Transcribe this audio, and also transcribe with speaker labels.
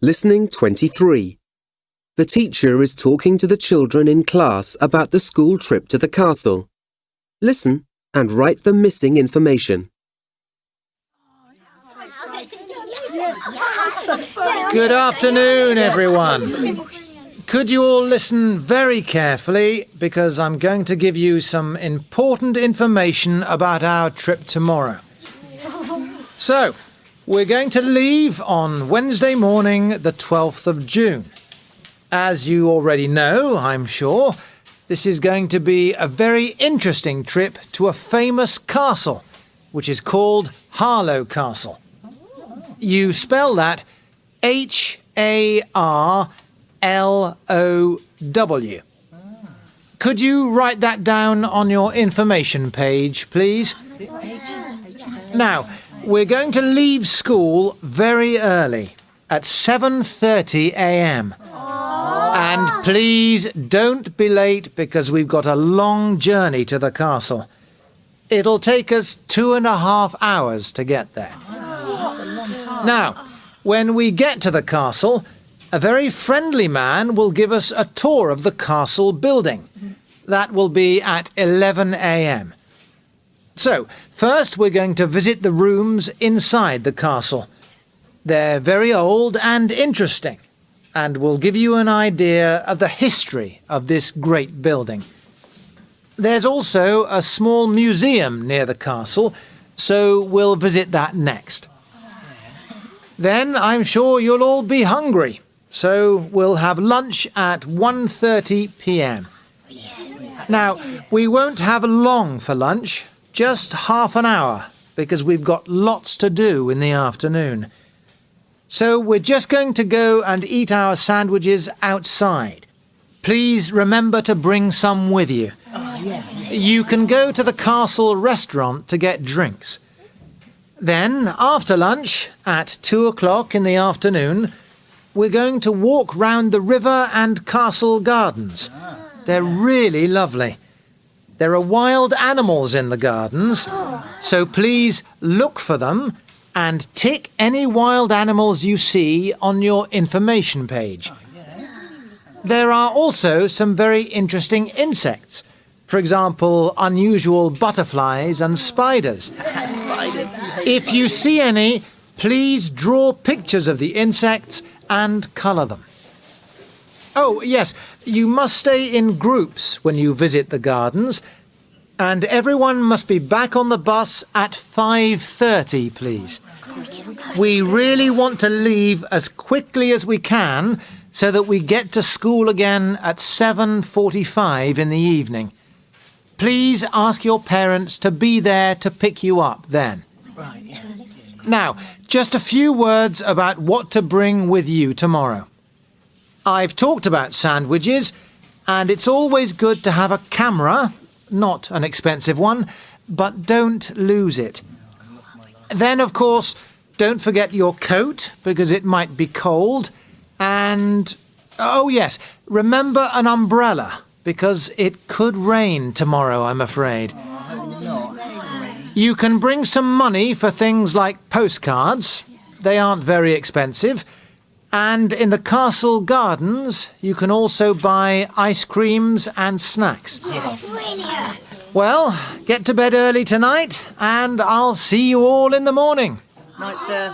Speaker 1: Listening 23. The teacher is talking to the children in class about the school trip to the castle. Listen and write the missing information.
Speaker 2: Good afternoon, everyone. Could you all listen very carefully because I'm going to give you some important information about our trip tomorrow. So, we're going to leave on Wednesday morning, the 12th of June. As you already know, I'm sure, this is going to be a very interesting trip to a famous castle, which is called Harlow Castle. You spell that Harlow. Could you write that down on your information page, please? Now, we're going to leave school very early, at 7:30 a.m. And please don't be late because we've got a long journey to the castle. It'll take us 2.5 hours to get there. Now, when we get to the castle, a very friendly man will give us a tour of the castle building. That will be at 11 a.m. So, first we're going to visit the rooms inside the castle. They're very old and interesting, and will give you an idea of the history of this great building. There's also a small museum near the castle, so we'll visit that next. Then I'm sure you'll all be hungry, so we'll have lunch at 1:30 p.m. Now, we won't have long for lunch, just half an hour, because we've got lots to do in the afternoon. So we're just going to go and eat our sandwiches outside. Please remember to bring some with you. You can go to the castle restaurant to get drinks. Then, after lunch, at 2 o'clock in the afternoon, we're going to walk round the river and castle gardens. They're really lovely. There are wild animals in the gardens, so please look for them and tick any wild animals you see on your information page. There are also some very interesting insects. For example, unusual butterflies and spiders. If you see any, please draw pictures of the insects and colour them. Oh, yes, you must stay in groups when you visit the gardens, and everyone must be back on the bus at 5:30, please. We really want to leave as quickly as we can so that we get to school again at 7:45 in the evening. Please ask your parents to be there to pick you up then. Now, just a few words about what to bring with you tomorrow. I've talked about sandwiches, and it's always good to have a camera, not an expensive one, but don't lose it. Then, of course, don't forget your coat, because it might be cold, and, oh yes, remember an umbrella, because it could rain tomorrow, I'm afraid. You can bring some money for things like postcards. They aren't very expensive. And in the castle gardens, you can also buy ice creams and snacks. Yes. Well, get to bed early tonight, and I'll see you all in the morning.
Speaker 3: Night, sir.